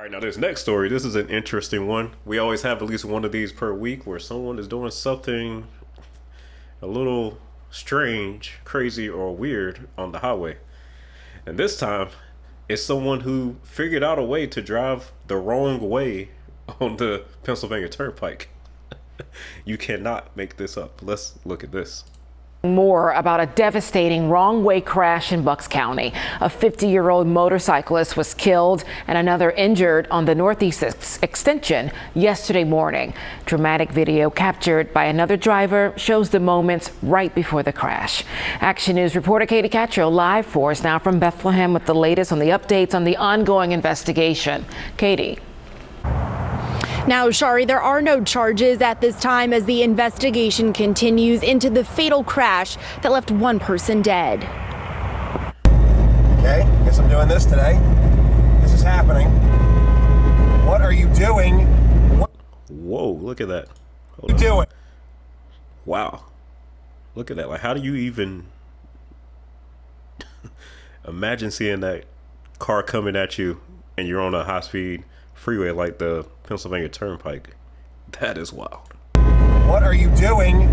right, now this next story, this is an interesting one. We always have at least one of these per week where someone is doing something a little strange, crazy, or weird on the highway. And this time, it's someone who figured out a way to drive the wrong way on the Pennsylvania Turnpike. You cannot make this up. Let's look at this. More about a devastating wrong-way crash in Bucks County. A 50-year-old motorcyclist was killed and another injured on the Northeast Extension yesterday morning. Dramatic video captured by another driver shows the moments right before the crash. Action News reporter Katie Cattrall live for us now from Bethlehem with the latest on the updates on the ongoing investigation. Katie. Now, Shari, there are no charges at this time as the investigation continues into the fatal crash that left one person dead. Okay, guess I'm doing this today. This is happening. What are you doing? Whoa, look at that. What are you doing? Wow. Look at that. Like, how do you even imagine seeing that car coming at you and you're on a high-speed freeway like the Pennsylvania Turnpike? That is wild. What are you doing?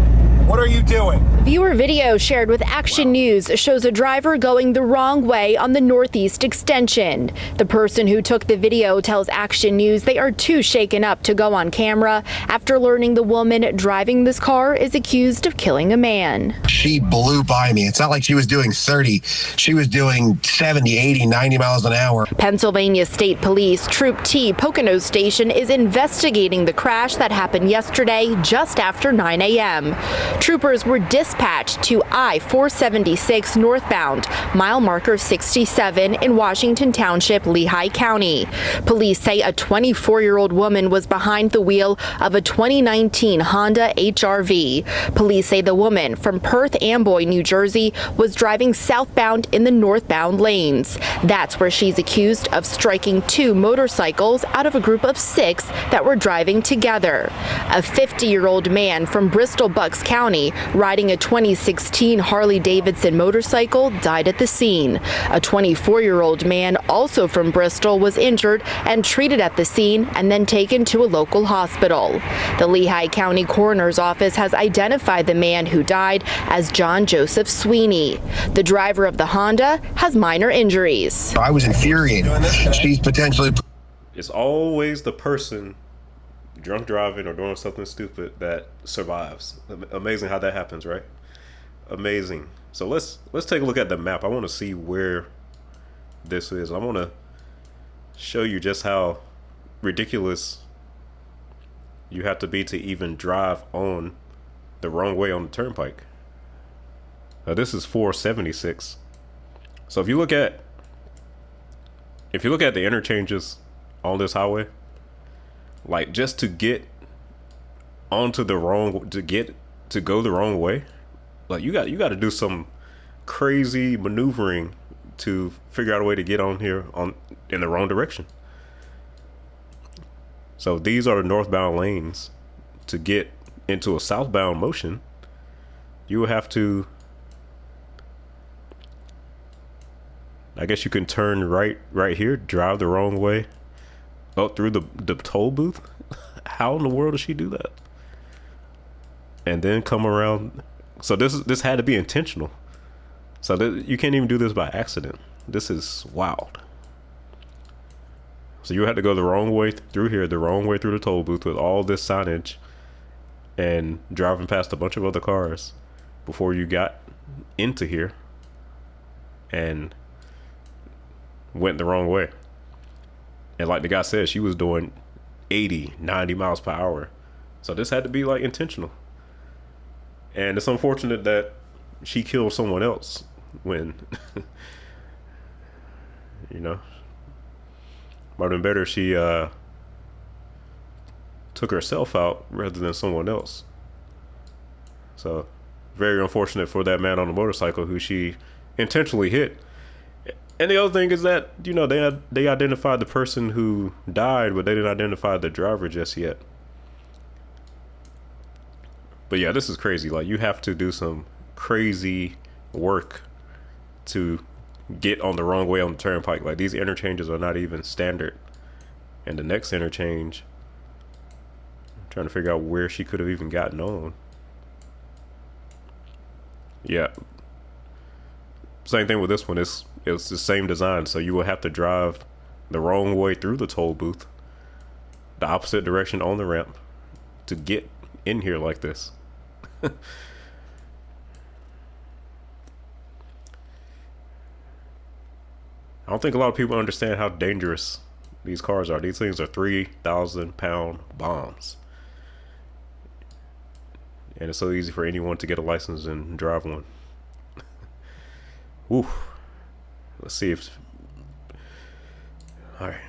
What are you doing? Viewer video shared with Action News shows a driver going the wrong way on the Northeast Extension. The person who took the video tells Action News they are too shaken up to go on camera after learning the woman driving this car is accused of killing a man. She blew by me. It's not like she was doing 30. She was doing 70, 80, 90 miles an hour. Pennsylvania State Police Troop T Pocono Station is investigating the crash that happened yesterday just after 9 a.m. Troopers were dispatched to I-476 northbound, mile marker 67 in Washington Township, Lehigh County. Police say a 24-year-old woman was behind the wheel of a 2019 Honda HR-V. Police say the woman from Perth Amboy, New Jersey, was driving southbound in the northbound lanes. That's where she's accused of striking two motorcycles out of a group of 6 that were driving together. A 50-year-old man from Bristol, Bucks County, riding a 2016 Harley-Davidson motorcycle, died at the scene. A 24-year-old man, also from Bristol, was injured and treated at the scene and then taken to a local hospital. The Lehigh County Coroner's Office has identified the man who died as John Joseph Sweeney. The driver of the Honda has minor injuries. I was infuriated. She's potentially... It's always the person drunk driving or doing something stupid that survives. Amazing how that happens, right? Amazing. So let's take a look at the map. I want to see where this is. I want to show you just how ridiculous you have to be to even drive on the wrong way on the turnpike. Now, this is 476. So if you look at the interchanges on this highway, like just to get onto the wrong, to go the wrong way, like you got to do some crazy maneuvering to figure out a way to get on here in the wrong direction. So these are the northbound lanes. To get into a southbound motion, you will have to, I guess you can turn right here, drive the wrong way up through the toll booth. How in the world does she do that? And then come around. So this had to be intentional. So you can't even do this by accident. This is wild. So you had to go the wrong way through here, the wrong way through the toll booth with all this signage and driving past a bunch of other cars before you got into here and went the wrong way. And like the guy said, she was doing 80, 90 miles per hour. So this had to be like intentional. And it's unfortunate that she killed someone else when, you know, might have been better if she took herself out rather than someone else. So very unfortunate for that man on the motorcycle who she intentionally hit. And the other thing is that, you know, they identified the person who died, but they didn't identify the driver just yet. But yeah, this is crazy. Like, you have to do some crazy work to get on the wrong way on the turnpike. Like, these interchanges are not even standard. And the next interchange, I'm trying to figure out where she could have even gotten on. Yeah. Same thing with this one. It's the same design, so you will have to drive the wrong way through the toll booth, the opposite direction on the ramp, to get in here like this. I don't think a lot of people understand how dangerous these cars are. These things are 3,000-pound bombs. And it's so easy for anyone to get a license and drive one. Woo. Let's see if... All right.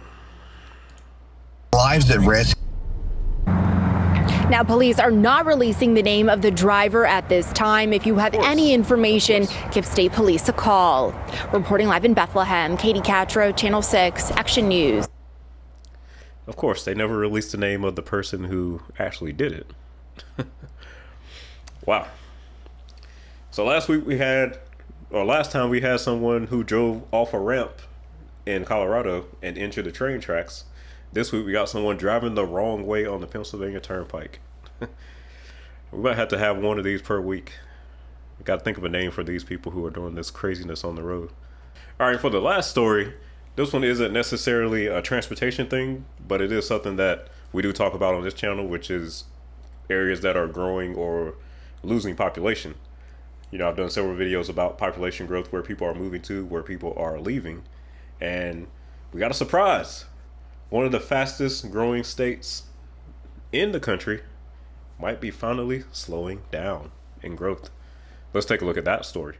Lives at risk. Now, police are not releasing the name of the driver at this time. If you have any information, give state police a call. Reporting live in Bethlehem, Katie Catro, Channel 6, Action News. Of course, they never released the name of the person who actually did it. Wow. So last time we had someone who drove off a ramp in Colorado and into the train tracks. This week we got someone driving the wrong way on the Pennsylvania Turnpike. We might have to have one of these per week. We got to think of a name for these people who are doing this craziness on the road. All right, for the last story, this one isn't necessarily a transportation thing, but it is something that we do talk about on this channel, which is areas that are growing or losing population. You know, I've done several videos about population growth, where people are moving to, where people are leaving. And we got a surprise. One of the fastest growing states in the country might be finally slowing down in growth. Let's take a look at that story.